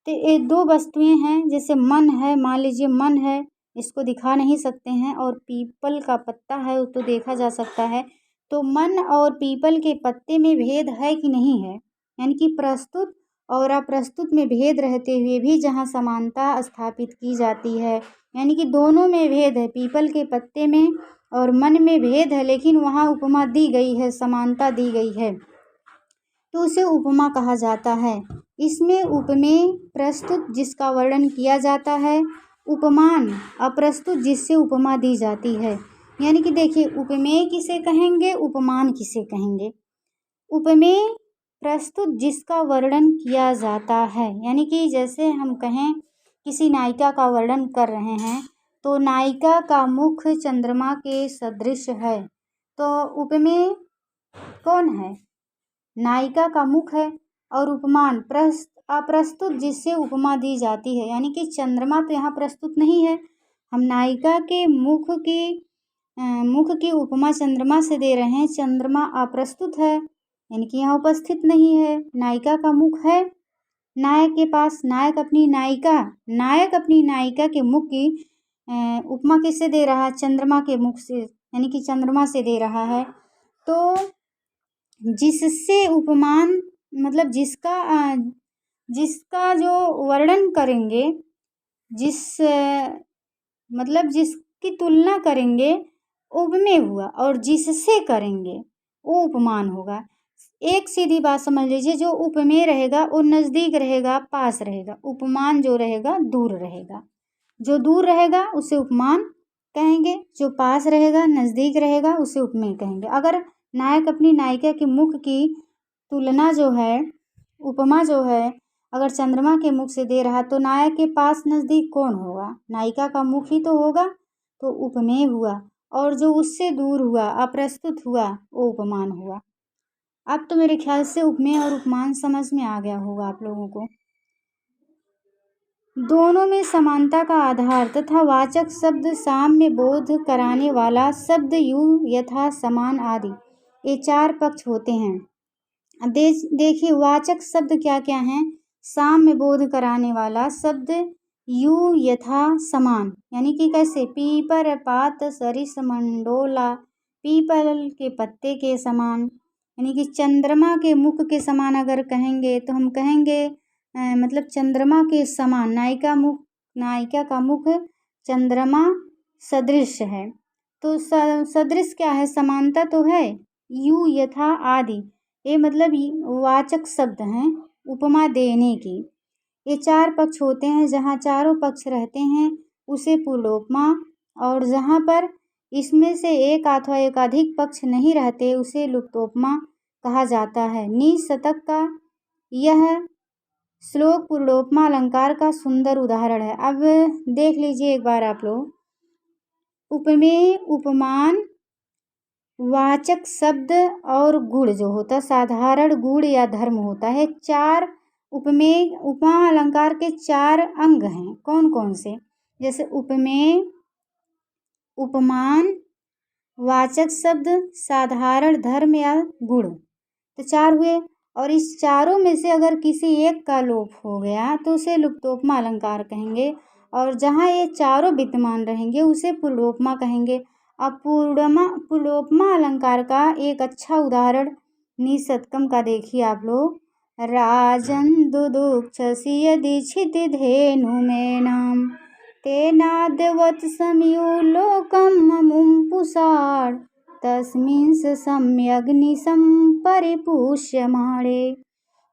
तो ये दो वस्तुएं हैं। जैसे मन है, मान लीजिए मन है, इसको दिखा नहीं सकते हैं, और पीपल का पत्ता है वो तो देखा जा सकता है। तो मन और पीपल के पत्ते में भेद है कि नहीं है, यानी कि प्रस्तुत और अप्रस्तुत में भेद रहते हुए भी जहाँ समानता स्थापित की जाती है, यानी कि दोनों में भेद है, पीपल के पत्ते में और मन में भेद है, लेकिन वहाँ उपमा दी गई है, समानता दी गई है, तो उसे उपमा कहा जाता है। इसमें उपमेय प्रस्तुत जिसका वर्णन किया जाता है, उपमान अप्रस्तुत जिससे उपमा दी जाती है। यानी कि देखिए उपमेय किसे कहेंगे, उपमान किसे कहेंगे। उपमेय प्रस्तुत जिसका वर्णन किया जाता है, यानी कि जैसे हम कहें किसी नायिका का वर्णन कर रहे हैं तो नायिका का मुख चंद्रमा के सदृश है, तो उपमेय कौन है, नायिका का मुख है। और उपमान अप्रस्तुत जिससे उपमा दी जाती है, यानी कि चंद्रमा तो यहाँ प्रस्तुत नहीं है, हम नायिका के मुख की उपमा चंद्रमा से दे रहे हैं, चंद्रमा अप्रस्तुत है, यानी कि यहाँ उपस्थित नहीं है। नायिका का मुख है नायक के पास, नायक अपनी नायिका के मुख की उपमा किससे दे रहा है, चंद्रमा के मुख से, यानी कि चंद्रमा से दे रहा है। तो जिससे उपमान मतलब जिसका जो वर्णन करेंगे, जिसकी तुलना करेंगे उपमेय हुआ, और जिससे करेंगे वो उपमान होगा। एक सीधी बात समझ लीजिए, जो उपमेय रहेगा वो नज़दीक रहेगा, पास रहेगा, उपमान जो रहेगा दूर रहेगा। जो दूर रहेगा उसे उपमान कहेंगे, जो पास रहेगा नज़दीक रहेगा उसे उपमेय कहेंगे। अगर नायक अपनी नायिका के मुख की तुलना जो है, उपमा जो है, अगर चंद्रमा के मुख से दे रहा तो नायक के पास नज़दीक कौन होगा, नायिका का मुख ही तो होगा, तो उपमेय हुआ। और जो उससे दूर हुआ, अप्रस्तुत हुआ, वो उपमान हुआ। अब तो मेरे ख्याल से उपमेय और उपमान समझ में आ गया होगा आप लोगों को। दोनों में समानता का आधार तथा वाचक शब्द साम्य बोध कराने वाला शब्द यू यथा समान आदि, ये चार पक्ष होते हैं। अब देखिए वाचक शब्द क्या क्या हैं। साम्य बोध कराने वाला शब्द यू यथा समान, यानी कि कैसे, पीपर पात सरिस मंडोला, पीपल के पत्ते के समान, यानी कि चंद्रमा के मुख के समान अगर कहेंगे तो हम कहेंगे मतलब चंद्रमा के समान, नायिका का मुख चंद्रमा सदृश है। तो सदृश क्या है, समानता तो है। यू यथा आदि, ये मतलब वाचक शब्द हैं उपमा देने की। ये चार पक्ष होते हैं, जहाँ चारों पक्ष रहते हैं उसे पूर्णोपमा, और जहाँ पर इसमें से एक अथवा एकाधिक पक्ष नहीं रहते उसे लुप्तोपमा कहा जाता है। निशतक का यह श्लोक पूर्णोपमा अलंकार का सुंदर उदाहरण है। अब देख लीजिए एक बार आप लोग, उपमेय उपमान वाचक शब्द और गुण जो होता है, साधारण गुण या धर्म होता है। चार उपमेय उपमा अलंकार के चार अंग हैं, कौन कौन से, जैसे उपमेय, उपमान, वाचक शब्द, साधारण धर्म या गुण, तो चार हुए। और इस चारों में से अगर किसी एक का लोप हो गया तो उसे लुप्तोपमा अलंकार कहेंगे। और जहाँ ये चारों विद्यमान रहेंगे उसे पुलोपमा कहेंगे। अब पुलोपमा अलंकार का एक अच्छा उदाहरण निशतकम का देखिए आप लोग। राजन् दुदुक्षसि यदि क्षितिधेनुमेनां तेनाद्यवत्समयुलोकम् अमुं पुषाण तस्मिंस सम्यग्निशं परिपुष्यमाणे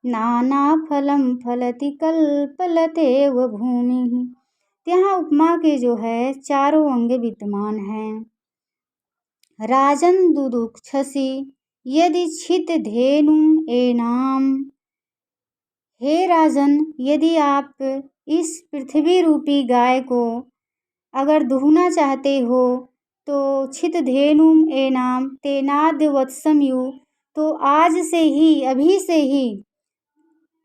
नानाफलं फलति कल्पलतेव भूमिः। यहाँ उपमा के जो है चारों अंग विद्यमान हैं। राजन् दुदुक्षसि यदि क्षितिधेनुम् एनाम, हे राजन, यदि आप इस पृथ्वी रूपी गाय को अगर दुहना चाहते हो तो क्षितिधेनुम् एनाम तेनाद्य वत्समयु, तो आज से ही, अभी से ही,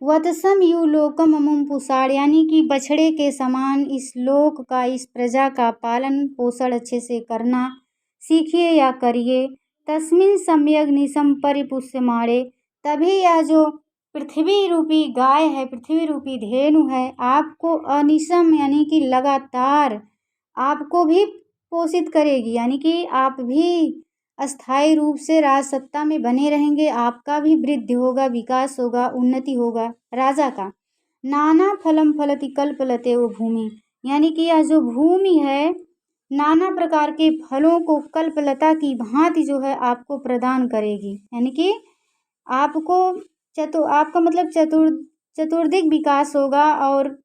वत्सम यु लोकम अमुम पुषाण, यानी कि बछड़े के समान इस लोक का, इस प्रजा का पालन पोषण अच्छे से करना सीखिए या करिए। तस्मिन सम्यक निशम परिपुष्यमाणे, तभी यह जो पृथ्वी रूपी गाय है, पृथ्वी रूपी धेनु है, आपको अनिशम यानी कि लगातार आपको भी पोषित करेगी, यानी कि आप भी अस्थायी रूप से राजसत्ता में बने रहेंगे, आपका भी वृद्धि होगा, विकास होगा, उन्नति होगा राजा का। नाना फलम फलति कल्पलते वो भूमि, यानी कि यह जो भूमि है नाना प्रकार के फलों को कल्पलता की भांति जो है आपको प्रदान करेगी, यानी कि आपको आपका मतलब चतुर्दिक विकास होगा और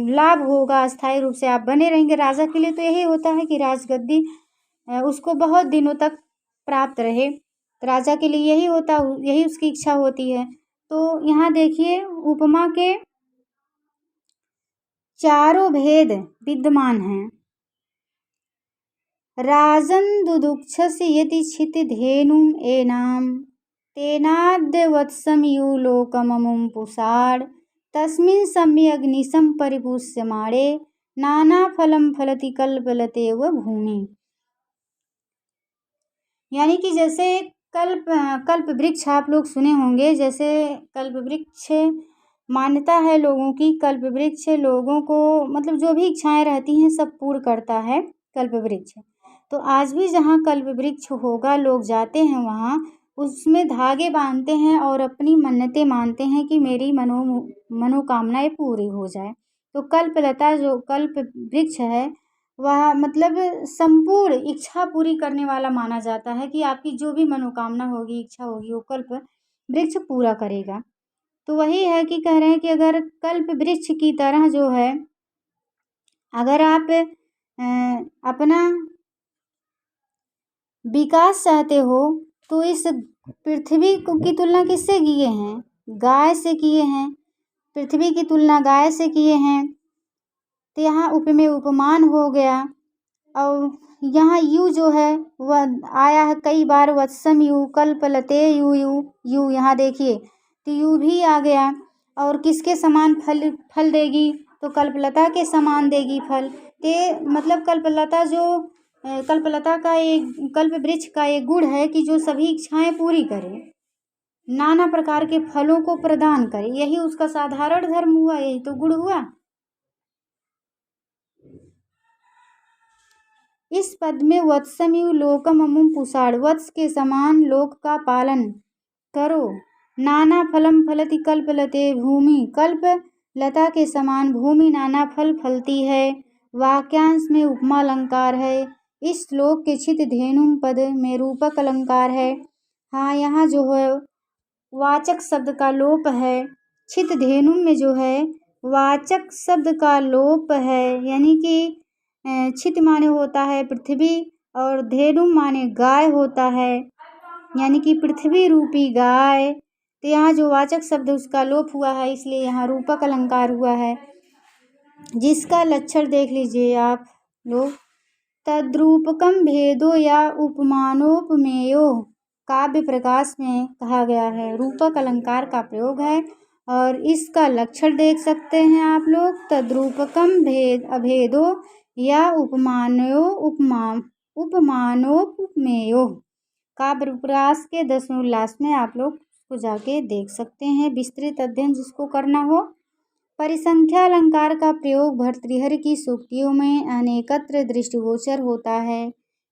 लाभ होगा, अस्थायी रूप से आप बने रहेंगे। राजा के लिए तो यही होता है कि राजगद्दी उसको बहुत दिनों तक प्राप्त रहे, तो राजा के लिए यही होता, यही उसकी इच्छा होती है। तो यहाँ देखिए उपमा के चारों भेद विद्यमान हैं। राजन् दुदुक्षसि यदि क्षितिधेनुम् एनाम तेनाद्य वत्समयु लोकममुं पुषाण तस्मिन् सम्यग्निशं परिपुष्यमाणे नाना फलं फलति कल्पलते व भूमि, यानी कि जैसे कल्प वृक्ष आप लोग सुने होंगे, जैसे कल्प वृक्ष मान्यता है लोगों की, कल्प वृक्ष लोगों को मतलब जो भी इच्छाएं रहती हैं सब पूर्ण करता है कल्प वृक्ष। तो आज भी जहाँ कल्प वृक्ष होगा लोग जाते हैं वहाँ, उसमें धागे बांधते हैं और अपनी मन्नतें मानते हैं कि मेरी मनोकामनाएं पूरी हो जाए। तो कल्पलता जो कल्प वृक्ष है वह मतलब संपूर्ण इच्छा पूरी करने वाला माना जाता है, कि आपकी जो भी मनोकामना होगी, इच्छा होगी, वो कल्प वृक्ष पूरा करेगा। तो वही है कि कह रहे हैं कि अगर कल्प वृक्ष की तरह जो है, अगर आप अपना विकास चाहते हो तो इस पृथ्वी की तुलना किससे किए हैं? गाय से किए हैं। पृथ्वी की तुलना गाय से किए हैं, तो यहाँ उपमेय उपमान हो गया। और यहाँ यू जो है वह आया है कई बार, वत्सम यू, कल्पलते यू, यू यहाँ देखिए तो यू भी आ गया। और किसके समान फल देगी? तो कल्पलता के समान देगी फल। ते मतलब कल्पलता का एक, कल्प वृक्ष का एक गुण है कि जो सभी इच्छाएं पूरी करे, नाना प्रकार के फलों को प्रदान करे, यही उसका साधारण धर्म हुआ, यही तो गुण हुआ। इस पद में वत्समयु लोकम अमुम पुषाण, वत्स के समान लोक का पालन करो। नाना फलम फलति कल्पलते भूमि, कल्प लता के समान भूमि नाना फल फलती है। वाक्यांश में उपमा अलंकार है। इस श्लोक के क्षित धेनु पद में रूपक अलंकार है। हाँ, यहाँ जो है वाचक शब्द का लोप है। क्षित धेनु में जो है वाचक शब्द का लोप है, यानी कि क्षित माने होता है पृथ्वी और धेनु माने गाय होता है, यानी कि पृथ्वी रूपी गाय। तो यहाँ जो वाचक शब्द उसका लोप हुआ है, इसलिए यहाँ रूपक अलंकार हुआ है, जिसका लक्षण देख लीजिए आप लोग। तद्रूपकम भेदो या उपमानोपमेयो, काव्य प्रकाश में कहा गया है, रूपक अलंकार का प्रयोग है और इसका लक्षण देख सकते हैं आप लोग। तद्रूपकम भेद अभेदो या उपमानोपमेयो, काव्य प्रकाश के 10वें उल्लास में आप लोग उसको जाके देख सकते हैं, विस्तृत अध्ययन जिसको करना हो। परिसंख्या अलंकार का प्रयोग भर्तृहरि की सूक्तियों में अनेकत्र दृष्टिगोचर होता है।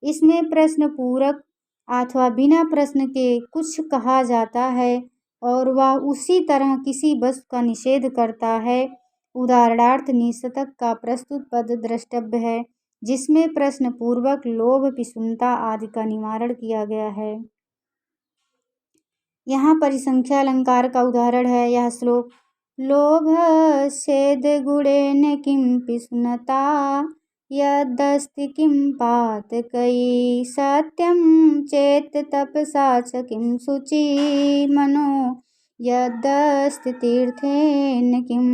इसमें प्रश्न पूरक अथवा बिना प्रश्न के कुछ कहा जाता है और वह उसी तरह किसी वस्तु का निषेध करता है। उदाहरणार्थ निशतक का प्रस्तुत पद द्रष्टव्य है, जिसमें प्रश्न पूर्वक लोभ, पिशुनता आदि का निवारण किया गया है। यहाँ परिसंख्या अलंकार का उदाहरण है यह श्लोक। लोभस्येद गुणेन किं पिशुनता यदस्ति किं पातकैः सत्यं चेत् तपसा च किं शुचि मनो यदस्ति तीर्थेन किं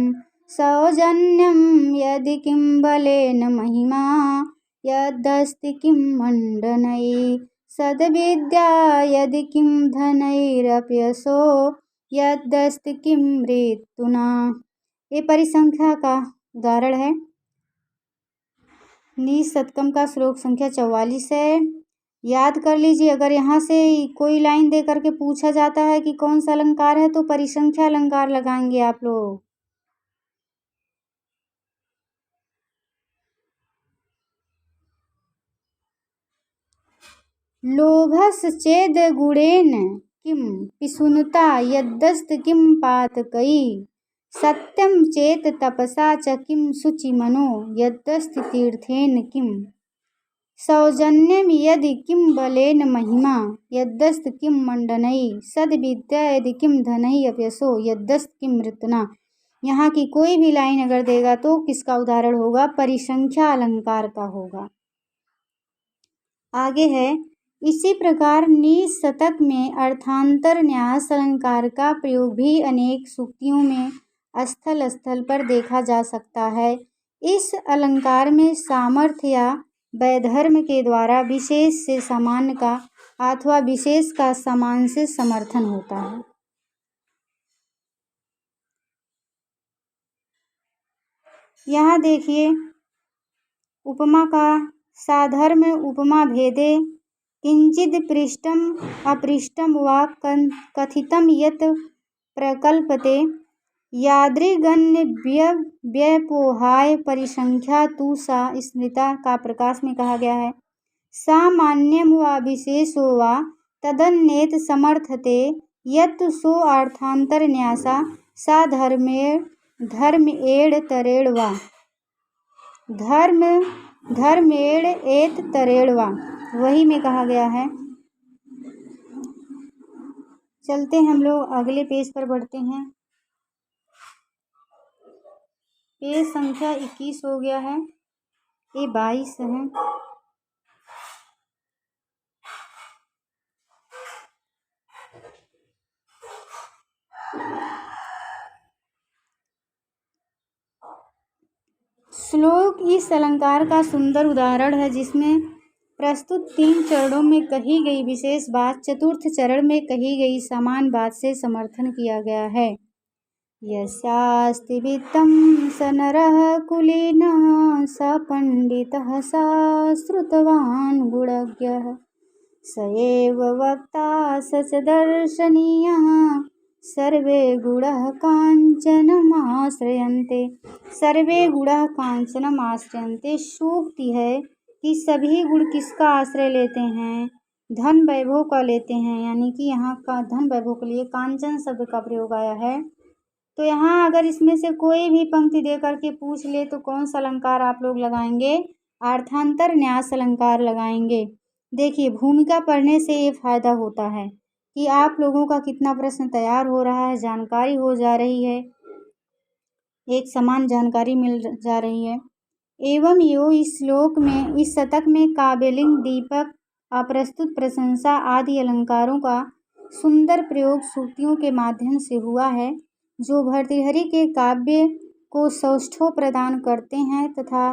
सौजन्यं यदि किं बलेन महिमा यदस्ति किं मण्डनैः सद्विद्या यदि किं धनैरप्यसो यदस्ति किं मृत्युना। ये परिसंख्या का उदाहरण है। निशतकम का श्लोक संख्या 44 है। याद कर लीजिए, अगर यहाँ से कोई लाइन दे करके पूछा जाता है कि कौन सा अलंकार है तो परिसंख्या अलंकार लगाएंगे आप लोग। लोभस्येद गुणेन किं पिशुनता यदस्ति किं पातकैः सत्यं चेत् तपसा च किं शुचि मनो यदस्ति तीर्थेन किं सौजन्यं यदि किं बलेन महिमा यदस्ति किं मण्डनैः सद्विद्या यदि किं धनैः अपयसो यदस्ति किं मृत्युना। यहाँ की कोई भी लाइन अगर देगा तो किसका उदाहरण होगा? परिसंख्या अलंकार का होगा। आगे है, इसी प्रकार निशतक में अर्थांतर न्यास अलंकार का प्रयोग भी अनेक सूक्तियों में स्थल स्थल पर देखा जा सकता है। इस अलंकार में सामर्थ्य या वैधर्म के द्वारा विशेष से सामान्य का अथवा विशेष का समान से समर्थन होता है। यहाँ देखिए, उपमा का साधर्म उपमा भेदे किंचिद पृष्ठम अपृष्ठम वा कथितम यत् प्रकल्पते यादृगन्य व्यपोहाय परिसंख्या तु सा स्मृता का प्रकाश में कहा गया है। सामान्यम वा विशेषो वा तदन्येत समर्थते यत् सो अर्थांतर न्यासा सा धर्मेण तरेण वा धर्मेण एत तरेण वा, वही में कहा गया है। चलते हम लोग अगले पेज पर बढ़ते हैं। पेज संख्या 21 हो गया है, ये 22 है। श्लोक इस अलंकार का सुंदर उदाहरण है, जिसमें प्रस्तुत 3 चरणों में कही गई विशेष बात चतुर्थ चरण में कही गई समान बात से समर्थन किया गया है। यस्यास्ति वित्तं स नरः कुलीनः स पंडितः स श्रुतवान् गुणज्ञः स एव वक्ता स च दर्शनीयः सर्वे गुणः कांचनमाश्रयन्ते। सर्वे गुणः कांचनमाश्रयन्ते सूक्ति है कि सभी गुण किसका आश्रय लेते हैं? धन वैभव का लेते हैं, यानी कि यहाँ का धन वैभव के लिए कांचन शब्द का प्रयोग आया है। तो यहाँ अगर इसमें से कोई भी पंक्ति दे करके पूछ ले तो कौन सा अलंकार आप लोग लगाएंगे? अर्थांतर न्यास अलंकार लगाएंगे। देखिए, भूमिका पढ़ने से ये फायदा होता है कि आप लोगों का कितना प्रश्न तैयार हो रहा है, जानकारी हो जा रही है, एक समान जानकारी मिल जा रही है। एवं यो इस श्लोक में, इस शतक में काव्यलिंग, दीपक, अप्रस्तुत प्रशंसा आदि अलंकारों का सुंदर प्रयोग सूक्तियों के माध्यम से हुआ है, जो भर्तृहरि के काव्य को सौष्ठव प्रदान करते हैं तथा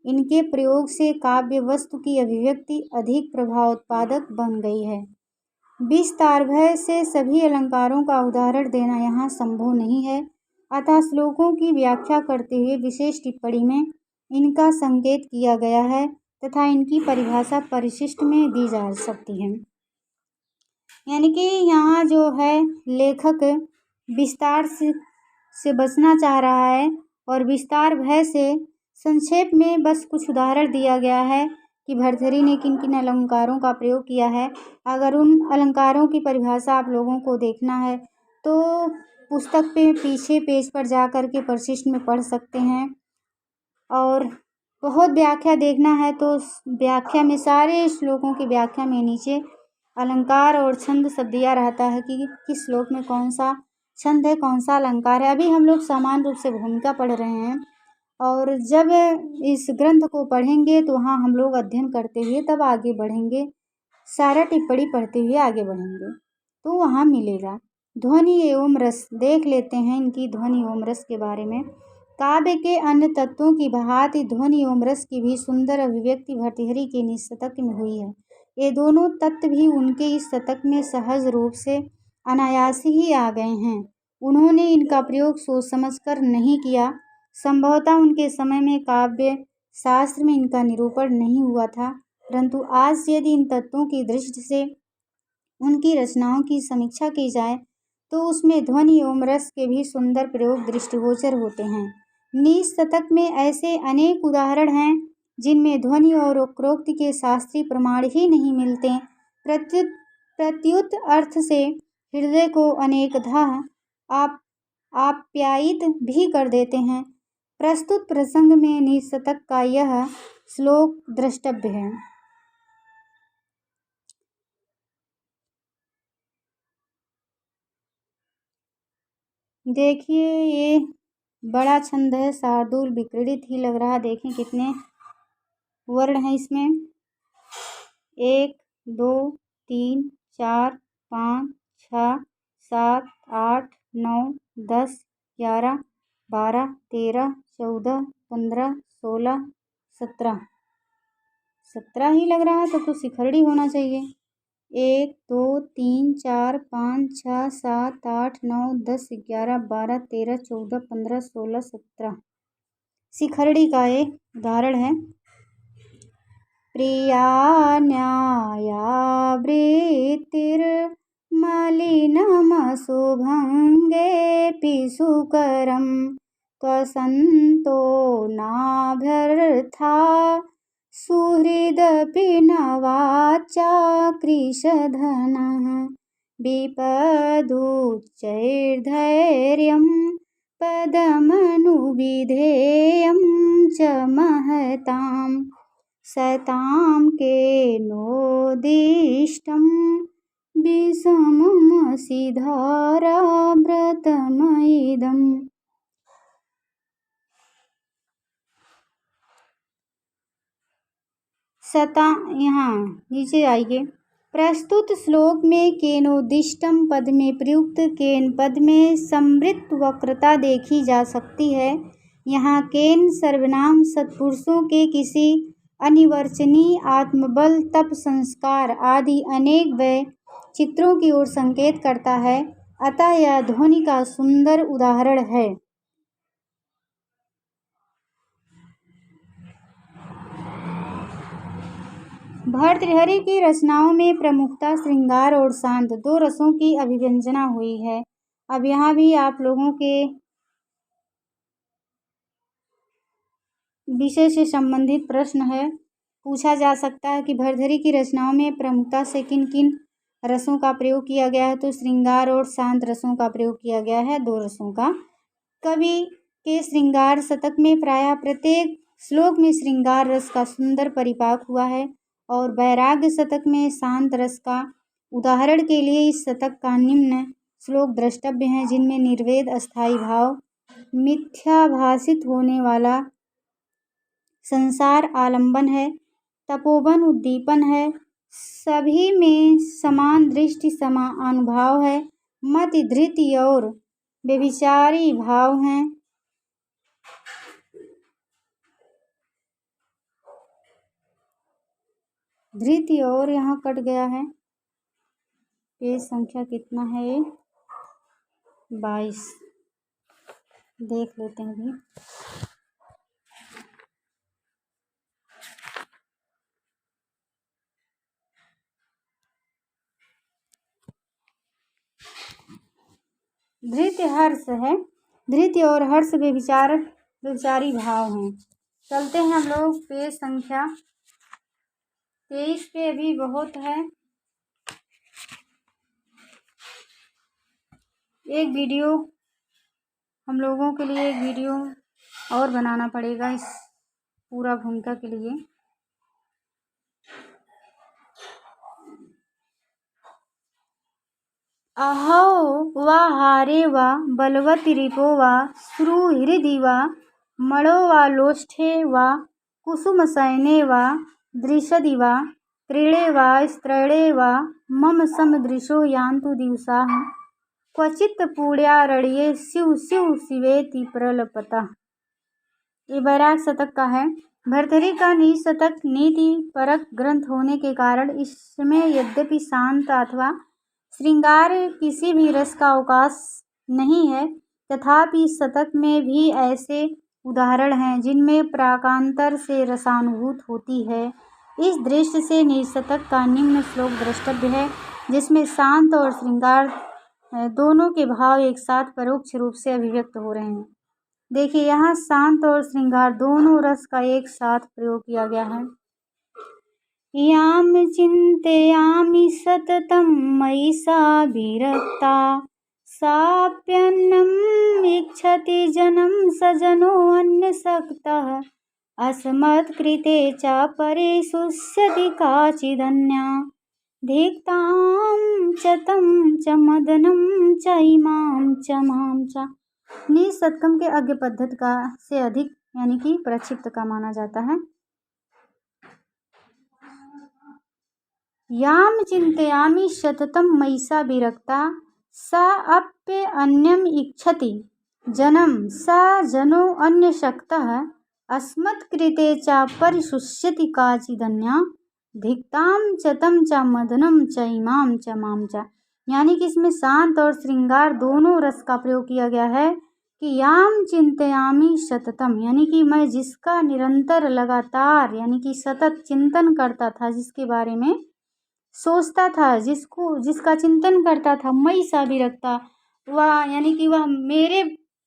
इनके प्रयोग से काव्य वस्तु की अभिव्यक्ति अधिक प्रभावोत्पादक बन गई है। विस्तारभय से सभी अलंकारों का उदाहरण देना यहाँ संभव नहीं है, अतः श्लोकों की व्याख्या करते हुए विशेष टिप्पणी में इनका संकेत किया गया है तथा इनकी परिभाषा परिशिष्ट में दी जा सकती है। यानी कि यहाँ जो है लेखक विस्तार से बचना चाह रहा है और विस्तार भय से संक्षेप में बस कुछ उदाहरण दिया गया है कि भर्तृहरि ने किन किन अलंकारों का प्रयोग किया है। अगर उन अलंकारों की परिभाषा आप लोगों को देखना है तो पुस्तक पे पीछे पेज पर जा कर के परिशिष्ट में पढ़ सकते हैं। और बहुत व्याख्या देखना है तो व्याख्या में सारे श्लोकों की व्याख्या में नीचे अलंकार और छंद सब दिया रहता है कि किस श्लोक में कौन सा छंद है, कौन सा अलंकार है। अभी हम लोग समान रूप से भूमिका पढ़ रहे हैं और जब इस ग्रंथ को पढ़ेंगे तो वहाँ हम लोग अध्ययन करते हुए तब आगे बढ़ेंगे, सारा टिप्पणी पढ़ते हुए आगे बढ़ेंगे तो वहाँ मिलेगा। ध्वनि एवं रस देख लेते हैं इनकी ध्वनि एवं रस के बारे में। काव्य के अन्य तत्वों की भांति ध्वनि एवं रस की भी सुंदर अभिव्यक्ति भर्तृहरि के निज शतक में हुई है। ये दोनों तत्व भी उनके इस शतक में सहज रूप से अनायास ही आ गए हैं। उन्होंने इनका प्रयोग सोच समझकर नहीं किया। संभवतः उनके समय में काव्य शास्त्र में इनका निरूपण नहीं हुआ था, परंतु आज यदि इन तत्वों की दृष्टि से उनकी रचनाओं की समीक्षा की जाए तो उसमें ध्वनि एवं रस के भी सुंदर प्रयोग दृष्टिगोचर होते हैं। निज शतक में ऐसे अनेक उदाहरण हैं जिनमें ध्वनि और वक्रोक्ति के शास्त्रीय प्रमाण ही नहीं मिलते, प्रत्युत अर्थ से हृदय को अनेकधा आप्यायित भी कर देते हैं। प्रस्तुत प्रसंग में निज शतक का यह श्लोक द्रष्टव्य है। देखिए ये बड़ा छंद है, शार्दूल विक्रीडित ही लग रहा। देखें कितने वर्ण हैं इसमें, 1 2 3 4 5 6 7 8 9 10 11 12 13 14 15 16 17 ही लग रहा है तो शिखरड़ी होना चाहिए। 1 2 3 4 5 6 7 8 9 10 11 12 13 14 15 16 17 शिखरड़ी का एक उदाहरण है। प्रिया न्यायावृत्तिर्मलिनमशुभङ्गे सुकरं त्वसन्तो नाभ्यर्था सुहृदपि न वाचा कृशधनः विपदुच्चैर्धैर्यं पदमनुविधेयं च महताम् सतां केनोदिष्टं विषममसि धाराव्रतमइदम्। यहाँ नीचे आइए। प्रस्तुत श्लोक में केनोदिष्टम पद में प्रयुक्त केन पद में समृत वक्रता देखी जा सकती है। यहाँ केन सर्वनाम सत्पुरुषों के किसी अनिर्वचनीय आत्मबल, तप, संस्कार आदि अनेक चित्रों की ओर संकेत करता है, अतः यह ध्वनि का सुंदर उदाहरण है। भर्तृहरि की रचनाओं में प्रमुखता श्रृंगार और शांत दो रसों की अभिव्यंजना हुई है। अब यहाँ भी आप लोगों के विषय से संबंधित प्रश्न है, पूछा जा सकता है कि भर्तृहरि की रचनाओं में प्रमुखता से किन किन रसों का प्रयोग किया गया है। तो श्रृंगार और शांत रसों का प्रयोग किया गया है, दो रसों का। कवि के श्रृंगार शतक में प्रायः प्रत्येक श्लोक में श्रृंगार रस का सुंदर परिपाक हुआ है और वैराग्य शतक में शांत रस का। उदाहरण के लिए इस शतक का निम्न श्लोक द्रष्टव्य हैं जिनमें निर्वेद अस्थायी भाव, मिथ्याभासित होने वाला संसार आलंबन है, तपोवन उद्दीपन है, सभी में समान दृष्टि अनुभाव है, मति धृति और व्यभिचारी भाव हैं। धृति और यहाँ कट गया है, पेज संख्या कितना है, 22 देख लेते हैं भी। धृति हर्ष है, धृति और हर्ष व्यभिचार विचारी भाव हैं। चलते हैं हम लोग पेज संख्या 23 पे। अभी बहुत है, एक वीडियो हम लोगों के लिए, एक वीडियो और बनाना पड़ेगा इस पूरा भूमिका के लिए। अहो वा हारे वा बलवति रिपो वा सुहृदि वा मणो वा लोष्ठे वा कुसुमशयने वा दृशदि वा क्रीडे वा स्त्रैणे वा मम समदृशो यान्तु दिवसाः क्वचित् पुण्यारण्ये शिव शिव शिवेति प्रलपतः। ये बैराग शतक का है। भर्तृहरि का नीच शतक नीति परक ग्रंथ होने के कारण इसमें यद्यपि शांत अथवा श्रृंगार किसी भी रस का अवकाश नहीं है, तथापि इस शतक में भी ऐसे उदाहरण हैं जिनमें प्राकांतर से रसानुभूत होती है। इस दृष्टि से नीच शतक का निम्न श्लोक द्रष्टव्य है, जिसमें शांत और श्रृंगार दोनों के भाव एक साथ परोक्ष रूप से अभिव्यक्त हो रहे हैं। देखिए, यहाँ शांत और श्रृंगार दोनों रस का एक साथ प्रयोग किया गया है। याम चिंतयामि सततं मयि सा विरक्ता साप्यन्नम् इच्छति जनं सजनो अन्यसक्तः अस्मत्कृते च परिशुष्यति काचिदन्या धिक्तां च तं च मदनं च इमां च मां च। नीच शतकम के अज्ञ पद्धति का से अधिक यानी कि प्रक्षिप्त का माना जाता है। याम चिंतयामि सततं मयि सा विरक्ता सा अप्य अन्यम इच्छति जनम सा जनो अन्यशक्तः अस्मत्कृते च परिशुष्यति काचिदन्या धिक्तां च तं च मदनं च इमां च मां च। यानी कि इसमें शांत और श्रृंगार दोनों रस का प्रयोग किया गया है कि याम चिंतयामि सततम, यानी कि मैं जिसका निरंतर लगातार यानी कि सतत चिंतन करता था, जिसके बारे में सोचता था, जिसका चिंतन करता था, मई सा विरक्ता, वह यानी कि वह मेरे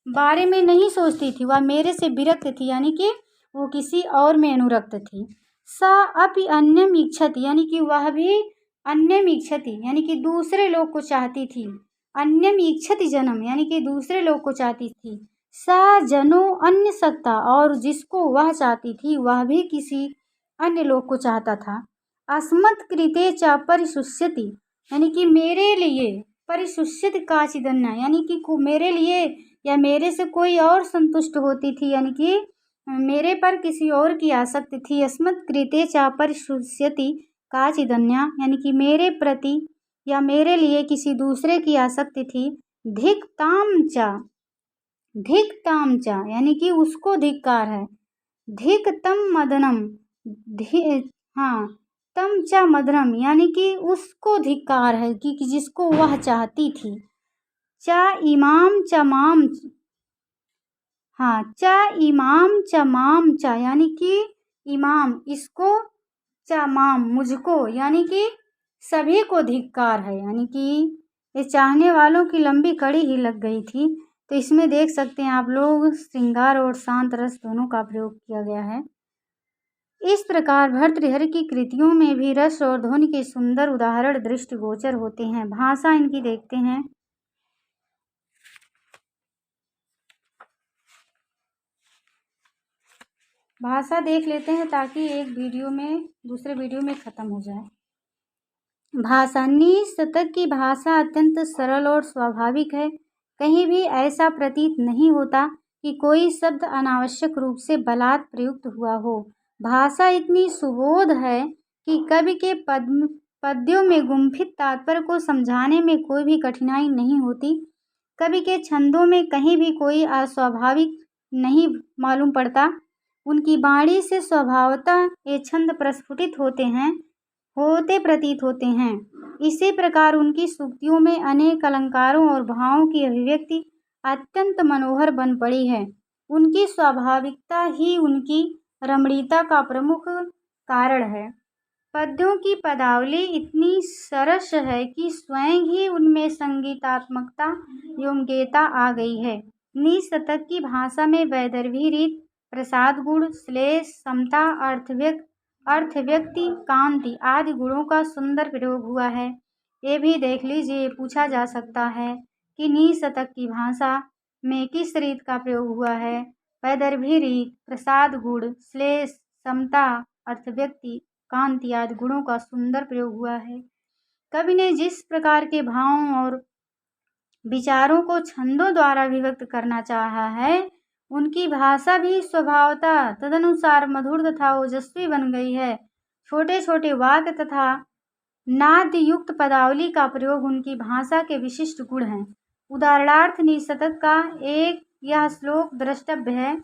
बारे में नहीं सोचती थी, वह मेरे से विरक्त थी, यानी कि वो किसी और में अनुरक्त थी। सा अपि अन्यम इच्छति, यानी कि वह भी अन्यम इच्छति यानी कि दूसरे लोग को चाहती थी। अन्यम इच्छति जन्म यानी कि दूसरे लोग को चाहती थी। सा जनो अन्य सत्ता, और जिसको वह चाहती थी वह भी किसी अन्य लोग को चाहता था। अस्मत्कृते च परिशुष्यति, यानी कि मेरे लिए, परिशुष्यति काचिदन्या, यानी कि मेरे लिए या मेरे से कोई और संतुष्ट होती थी, यानी कि मेरे पर किसी और की आसक्ति थी। अस्मत्कृते च परिशुष्यति काचिदन्या, यानी कि मेरे प्रति या मेरे लिए किसी दूसरे की आसक्ति थी। धिक्ताम च यानी कि उसको धिक्कार है। धिक तम मदनम, हाँ तम च मदनम, यानी कि उसको धिक्कार है कि जिसको वह चाहती थी। च इमाम च माम, हाँ च इमाम च माम च, यानी कि इमाम इसको, च माम मुझको, यानी कि सभी को धिक्कार है। यानी कि ये चाहने वालों की लंबी कड़ी ही लग गई थी। तो इसमें देख सकते हैं आप लोग, श्रृंगार और शांत रस दोनों का प्रयोग किया गया है। इस प्रकार भर्तृहरि की कृतियों में भी रस और ध्वनि के सुंदर उदाहरण दृष्टिगोचर होते हैं। भाषा इनकी देखते हैं। भाषा देख लेते हैं ताकि एक वीडियो में दूसरे वीडियो में ख़त्म हो जाए। भाषा, नीच शतक की भाषा अत्यंत सरल और स्वाभाविक है। कहीं भी ऐसा प्रतीत नहीं होता कि कोई शब्द अनावश्यक रूप से बलात् प्रयुक्त हुआ हो। भाषा इतनी सुबोध है कि कवि के पद्यों में गुम्फित तात्पर्य को समझाने में कोई भी कठिनाई नहीं होती। कवि के छंदों में कहीं भी कोई अस्वाभाविक नहीं मालूम पड़ता। उनकी वाणी से स्वभावतः ये छंद प्रस्फुटित होते प्रतीत होते हैं। इसी प्रकार उनकी सूक्तियों में अनेक अलंकारों और भावों की अभिव्यक्ति अत्यंत मनोहर बन पड़ी है। उनकी स्वाभाविकता ही उनकी रमणीयता का प्रमुख कारण है। पद्यों की पदावली इतनी सरस है कि स्वयं ही उनमें संगीतात्मकता एवं गेयता आ गई है। निशतक की भाषा में वैदर्भी रीत, प्रसाद गुण, श्लेष, समता, अर्थव्यक्ति, कांति आदि गुणों का सुंदर प्रयोग हुआ है। ये भी देख लीजिए, पूछा जा सकता है कि निशतक की भाषा में किस रीत का प्रयोग हुआ है। वैदर्भी रीत, प्रसाद गुण, श्लेष, समता, अर्थव्यक्ति, कांति आदि गुणों का सुंदर प्रयोग हुआ है। कवि ने जिस प्रकार के भावों और विचारों को छंदों द्वारा अभिव्यक्त करना चाहा है, उनकी भाषा भी स्वभावतः तदनुसार मधुर तथा ओजस्वी बन गई है। छोटे छोटे वाक्य तथा नाद युक्त पदावली का प्रयोग उनकी भाषा के विशिष्ट गुण हैं। उदाहरणार्थ निशतक का एक यह श्लोक द्रष्टव्य है।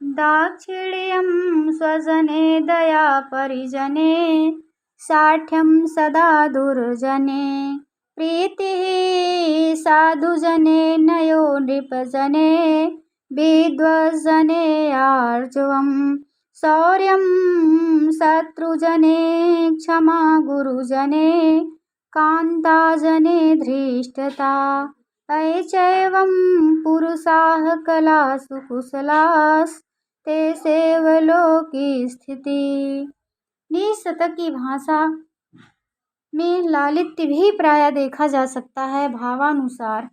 दाक्षिण्यं स्वजने दया परिजने, साठ्यं सदा दुर्जने, प्रीतिः साधुजने नयो नृपजने, विद्वज्जने आर्जवम्, शौर्यं शत्रुजने, क्षमा गुरुजने, कान्ताजने धृष्टता, ऐचैवं पुरुषाः कलासु कुशलास्, ते सेवलोकी स्थिति। निशतक की भाषा में लालित्य भी प्राय देखा जा सकता है। भावानुसार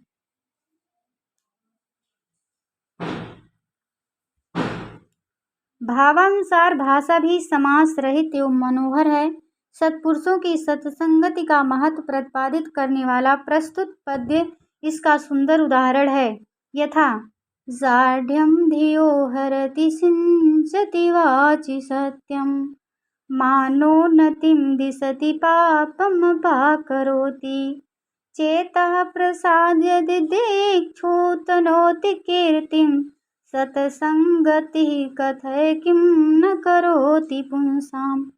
भाषा भी समास रहित एवं मनोहर है। सत्पुरुषों की सत्संगति का महत्व प्रतिपादित करने वाला प्रस्तुत पद्य इसका सुंदर उदाहरण है। यथा जाड्यं धियो हरति सिंचति वाचि सत्यं, मानोन्नतिं दिशति पापम् अपाकरोति, चेतः प्रसाद्य दिदिक्षुतनोति कीर्तिं, सत्संगतिः कथय किं न करोति पुंसाम्।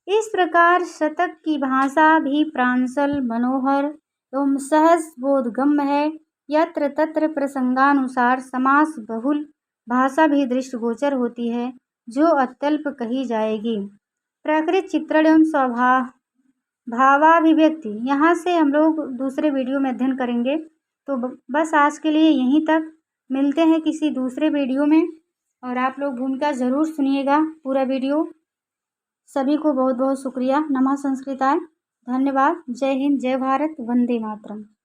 इस प्रकार शतक की भाषा भी प्रांशल, मनोहर एवं सहज बोधगम्य है। यत्र तत्र प्रसंगानुसार समास बहुल भाषा भी दृष्टिगोचर होती है, जो अत्यल्प कही जाएगी। प्रकृत चित्रण एवं भावाभिव्यक्ति यहाँ से हम लोग दूसरे वीडियो में अध्ययन करेंगे। तो बस आज के लिए यहीं तक, मिलते हैं किसी दूसरे वीडियो में। और आप लोग भूमिका ज़रूर सुनिएगा पूरा वीडियो। सभी को बहुत बहुत शुक्रिया। नमः संस्कृताय, धन्यवाद। जय हिंद, जय भारत, वंदे मातरम।